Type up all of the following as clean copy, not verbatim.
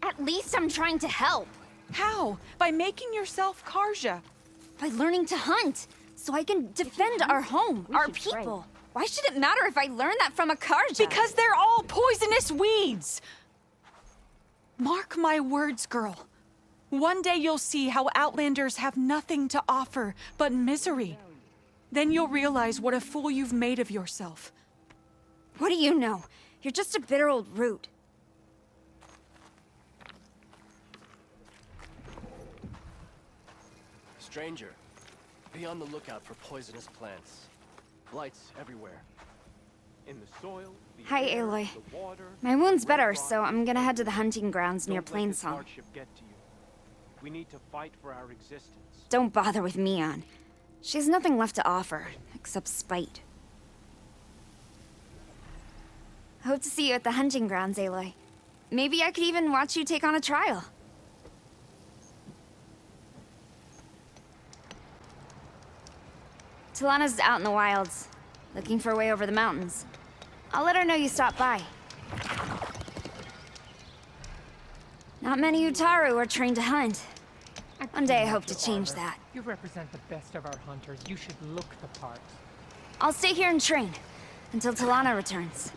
At least I'm trying to help. How? By making yourself Carja. By learning to hunt, so I can defend our home, our people. Why should it matter if I learn that from a Carja? Because they're all poisonous weeds! Mark my words, girl. One day you'll see how Outlanders have nothing to offer but misery. Then you'll realize what a fool you've made of yourself. What do you know? You're just a bitter old root. Stranger, be on the lookout for poisonous plants. Blights everywhere. In the soil, the Hi, air, Aloy. the water, My wound's better, red so rot. I'm gonna head to the hunting grounds near Don't let this Plainsong. hardship get to you. We need to fight for our existence. Don't bother with Mion. She has nothing left to offer, except spite. Hope to see you at the hunting grounds, Aloy. Maybe I could even watch you take on a trial. Talanah's out in the wilds, looking for a way over the mountains. I'll let her know you stopped by. Not many Utaru are trained to hunt. One day I hope to change that. You represent the best of our hunters. You should look the part. I'll stay here and train, until Talanah returns.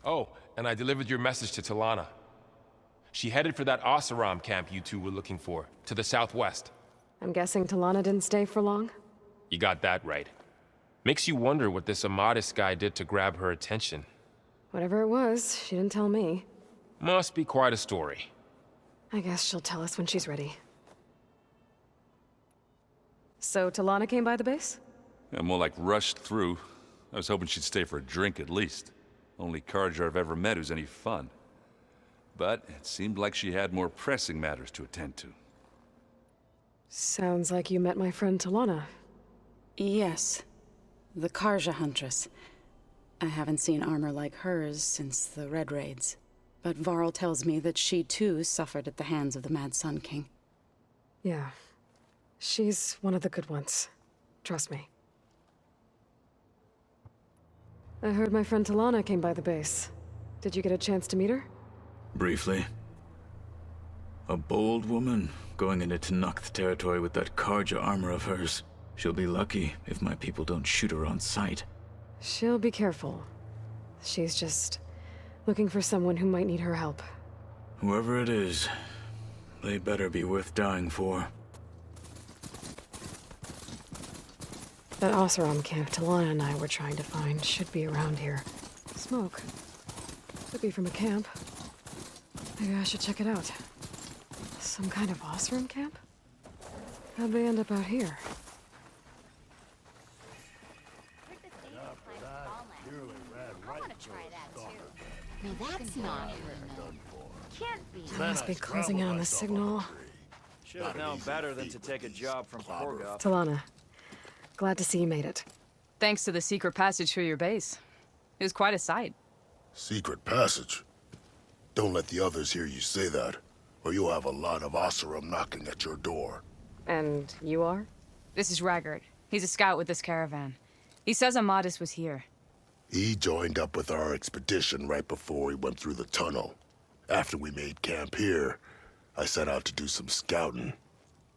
Oh, and I delivered your message to Talanah. She headed for that Oseram camp you two were looking for, to the southwest. I'm guessing Talanah didn't stay for long? You got that right. Makes you wonder what this Amadis guy did to grab her attention. Whatever it was, she didn't tell me. Must be quite a story. I guess she'll tell us when she's ready. So Talanah came by the base? Yeah, more like rushed through. I was hoping she'd stay for a drink at least. Only Carja I've ever met who's any fun. But it seemed like she had more pressing matters to attend to. Sounds like you met my friend Talanah. Yes. The Carja Huntress. I haven't seen armor like hers since the Red Raids. But Varl tells me that she too suffered at the hands of the Mad Sun King. Yeah. She's one of the good ones. Trust me. I heard my friend Talanah came by the base. Did you get a chance to meet her? Briefly. A bold woman going into Tenacht territory with that Carja armor of hers. She'll be lucky if my people don't shoot her on sight. She'll be careful. She's just looking for someone who might need her help. Whoever it is, they better be worth dying for. That Oseram camp Talanah and I were trying to find should be around here. Smoke. Could be from a camp. Maybe I should check it out. Some kind of Oseram camp? How'd they end up out here? No, that's not Can't be. They must be closing in on the signal. Should have known better than to take a job from Korgoth. Talanah, glad to see you made it. Thanks to the secret passage through your base. It was quite a sight. Secret passage? Don't let the others hear you say that, or you'll have a lot of Oseram knocking at your door. And you are? This is Raggard. He's a scout with this caravan. He says Amadis was here. He joined up with our expedition right before we went through the tunnel. After we made camp here, I set out to do some scouting.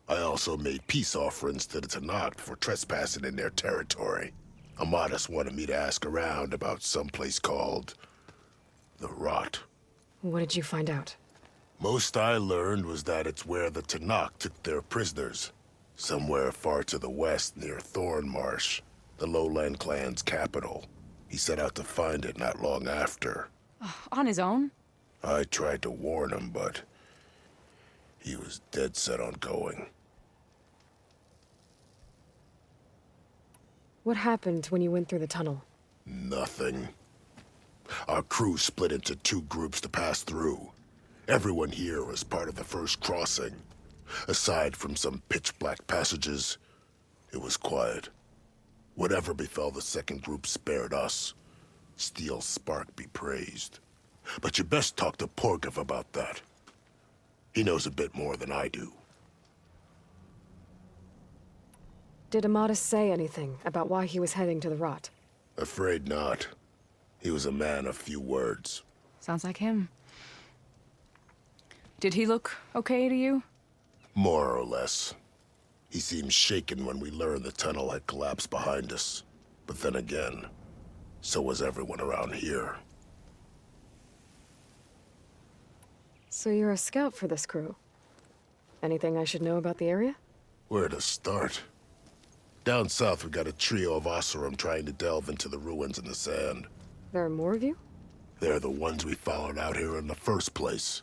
I also made peace offerings to the Tenacht for trespassing in their territory. Amadis wanted me to ask around about some place called the Rot. What did you find out? Most I learned was that it's where the Tenacht took their prisoners. Somewhere far to the west near Thornmarsh, the lowland clan's capital. He set out to find it not long after. On his own? I tried to warn him, but he was dead set on going. What happened when you went through the tunnel? Nothing. Our crew split into two groups to pass through. Everyone here was part of the first crossing. Aside from some pitch-black passages, it was quiet. Whatever befell the second group spared us. Steel Spark be praised. But you best talk to Porgov about that. He knows a bit more than I do. Did Amadis say anything about why he was heading to the Rot? Afraid not. He was a man of few words. Sounds like him. Did he look okay to you? More or less. He seemed shaken when we learned the tunnel had collapsed behind us. But then again, so was everyone around here. So you're a scout for this crew? Anything I should know about the area? Where to start? Down south, we got a trio of Oseram trying to delve into the ruins in the sand. There are more of you? They're the ones we followed out here in the first place.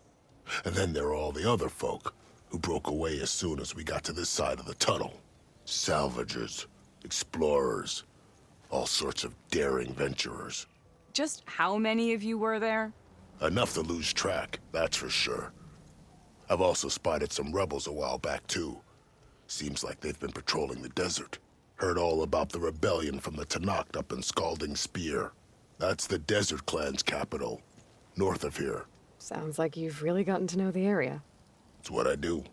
And then there are all the other folk who broke away as soon as we got to this side of the tunnel. Salvagers, explorers, all sorts of daring venturers. Just how many of you were there? Enough to lose track, that's for sure. I've also spotted some rebels a while back, too. Seems like they've been patrolling the desert. Heard all about the rebellion from the Tenacht up in Scalding Spear. That's the Desert Clan's capital, north of here. Sounds like you've really gotten to know the area. It's what I do.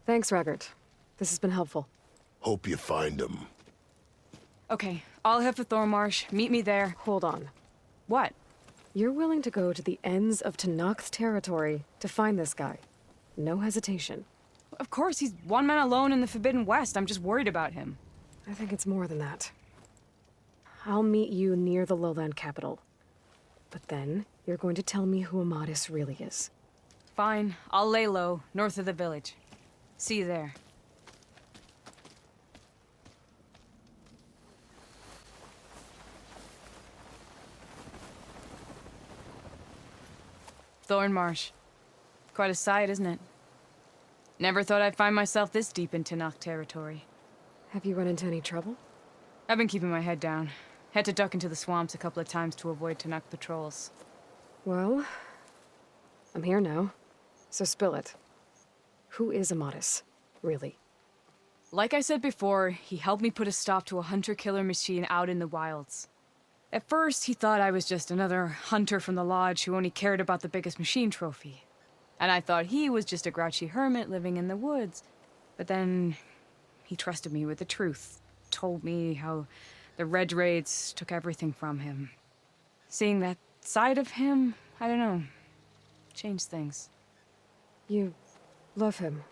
Thanks, Raggart. This has been helpful. Hope you find him. Okay, I'll head for Thornmarsh. Meet me there. Hold on. What? You're willing to go to the ends of Tenacht territory to find this guy. No hesitation. Of course, he's one man alone in the Forbidden West. I'm just worried about him. I think it's more than that. I'll meet you near the lowland capital. But then, you're going to tell me who Amadis really is. Fine, I'll lay low, north of the village. See you there. Thornmarsh. Quite a sight, isn't it? Never thought I'd find myself this deep in Tenacht territory. Have you run into any trouble? I've been keeping my head down. Had to duck into the swamps a couple of times to avoid Tenacht patrols. Well, I'm here now, so spill it. Who is Amadis, really? Like I said before, he helped me put a stop to a hunter-killer machine out in the wilds. At first, he thought I was just another hunter from the lodge who only cared about the biggest machine trophy. And I thought he was just a grouchy hermit living in the woods. But then, he trusted me with the truth. Told me how the Red Raids took everything from him. Seeing that side of him, I don't know, changed things. You love him,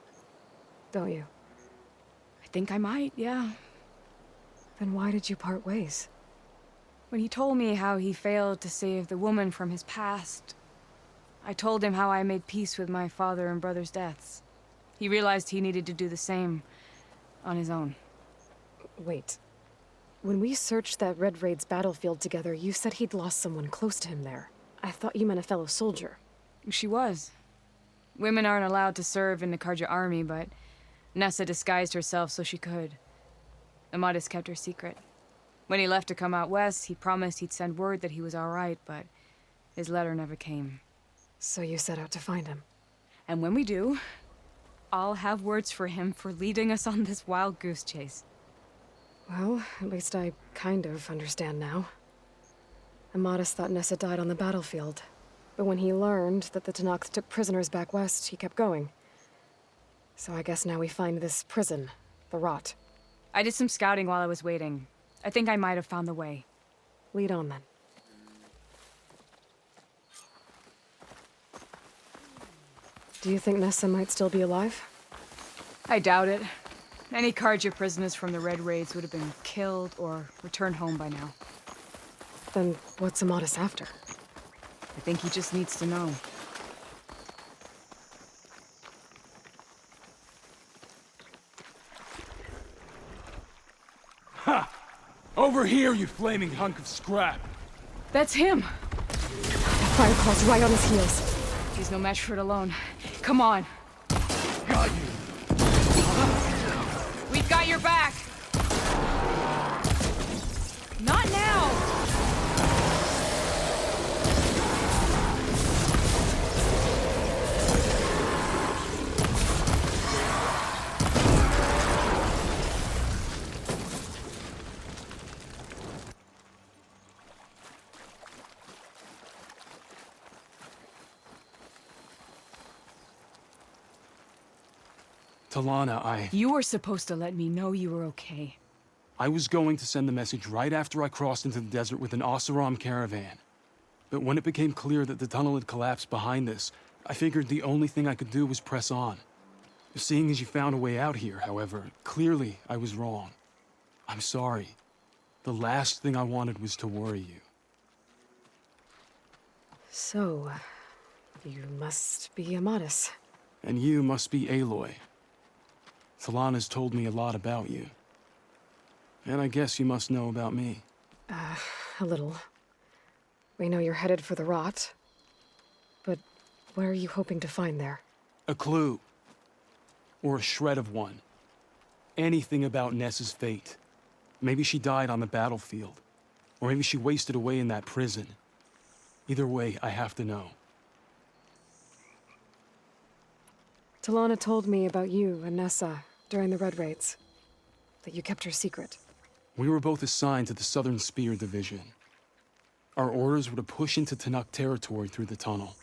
don't you? I think I might, yeah. Then why did you part ways? When he told me how he failed to save the woman from his past, I told him how I made peace with my father and brother's deaths. He realized he needed to do the same on his own. Wait. When we searched that Red Raid's battlefield together, you said he'd lost someone close to him there. I thought you meant a fellow soldier. She was. Women aren't allowed to serve in the Carja army, but Nessa disguised herself so she could. Amadis kept her secret. When he left to come out west, he promised he'd send word that he was all right, but his letter never came. So you set out to find him? And when we do, I'll have words for him for leading us on this wild goose chase. Well, at least I kind of understand now. Amadis thought Nessa died on the battlefield, but when he learned that the Tenacht took prisoners back west, he kept going. So I guess now we find this prison, the Rot. I did some scouting while I was waiting. I think I might have found the way. Lead on, then. Do you think Nessa might still be alive? I doubt it. Any Carja prisoners from the Red Raids would have been killed or returned home by now. Then what's Amadis after? I think he just needs to know. Ha! Over here, you flaming hunk of scrap! That's him! That Fireclaw's right on his heels. He's no match for it alone. Come on. Got you! We've got your back! Not now! Talanah, You were supposed to let me know you were okay. I was going to send the message right after I crossed into the desert with an Oseram caravan. But when it became clear that the tunnel had collapsed behind us, I figured the only thing I could do was press on. Seeing as you found a way out here, however, clearly I was wrong. I'm sorry. The last thing I wanted was to worry you. So, you must be Amadis. And you must be Aloy. Talanah's told me a lot about you. And I guess you must know about me. A little. We know you're headed for the rot. But what are you hoping to find there? A clue. Or a shred of one. Anything about Ness's fate. Maybe she died on the battlefield. Or maybe she wasted away in that prison. Either way, I have to know. Talanah told me about you and Nessa during the Red Raids. That you kept her secret. We were both assigned to the Southern Spear Division. Our orders were to push into Tenacht territory through the tunnel.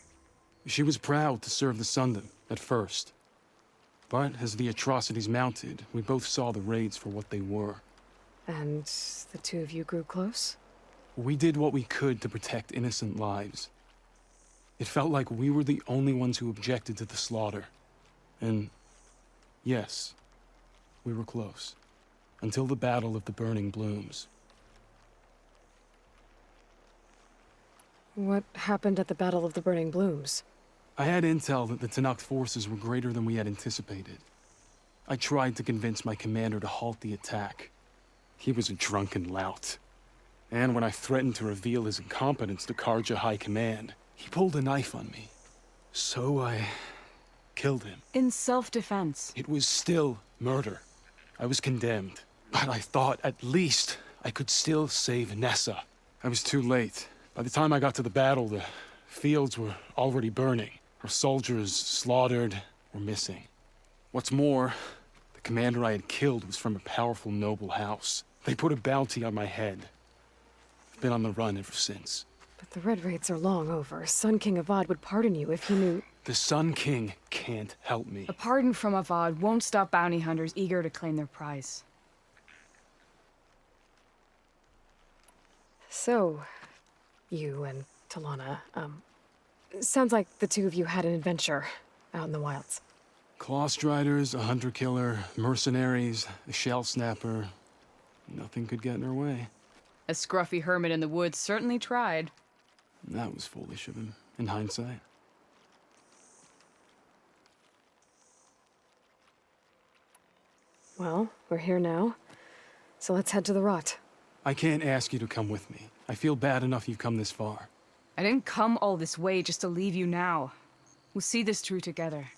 She was proud to serve the Sundom at first. But as the atrocities mounted, we both saw the raids for what they were. And the two of you grew close? We did what we could to protect innocent lives. It felt like we were the only ones who objected to the slaughter. And yes, we were close. Until the Battle of the Burning Blooms. What happened at the Battle of the Burning Blooms? I had intel that the Tenacht forces were greater than we had anticipated. I tried to convince my commander to halt the attack. He was a drunken lout. And when I threatened to reveal his incompetence to Carja High Command, he pulled a knife on me. So I killed him. In self-defense. It was still murder. I was condemned. But I thought at least I could still save Nessa. I was too late. By the time I got to the battle, the fields were already burning. Our soldiers slaughtered or missing. What's more, the commander I had killed was from a powerful noble house. They put a bounty on my head. I've been on the run ever since. But the Red Raids are long over. Sun King Avad would pardon you if he knew... The Sun King can't help me. A pardon from Avad won't stop bounty hunters eager to claim their prize. So, you and Talanah, sounds like the two of you had an adventure out in the wilds. Clawstriders, a hunter-killer, mercenaries, a shell snapper. Nothing could get in our way. A scruffy hermit in the woods certainly tried. That was foolish of him, in hindsight. Well, we're here now, so let's head to the rot. I can't ask you to come with me. I feel bad enough you've come this far. I didn't come all this way just to leave you now. We'll see this through together.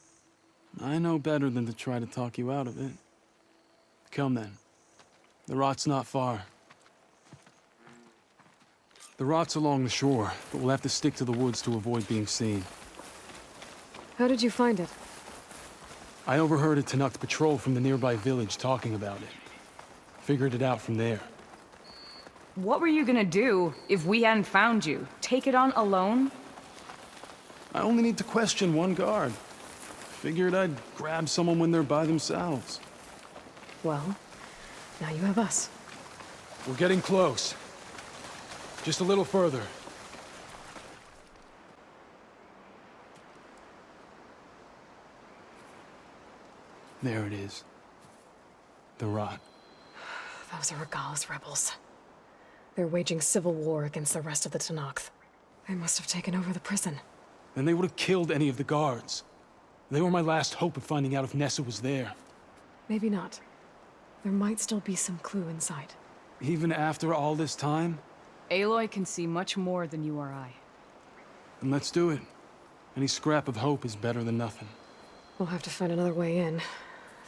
I know better than to try to talk you out of it. Come then. The rot's not far. The rot's along the shore, but we'll have to stick to the woods to avoid being seen. How did you find it? I overheard a Tenacht patrol from the nearby village talking about it. Figured it out from there. What were you gonna do if we hadn't found you? Take it on alone? I only need to question one guard. Figured I'd grab someone when they're by themselves. Well, now you have us. We're getting close. Just a little further. There it is. The rot. Those are Regalla's rebels. They're waging civil war against the rest of the Tenacht. They must have taken over the prison. Then they would have killed any of the guards. They were my last hope of finding out if Nessa was there. Maybe not. There might still be some clue inside. Even after all this time? Aloy can see much more than you or I. Then let's do it. Any scrap of hope is better than nothing. We'll have to find another way in.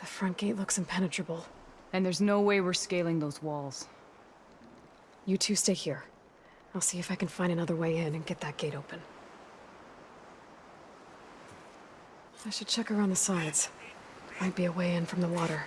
The front gate looks impenetrable. And there's no way we're scaling those walls. You two stay here. I'll see if I can find another way in and get that gate open. I should check around the sides. Might be a way in from the water.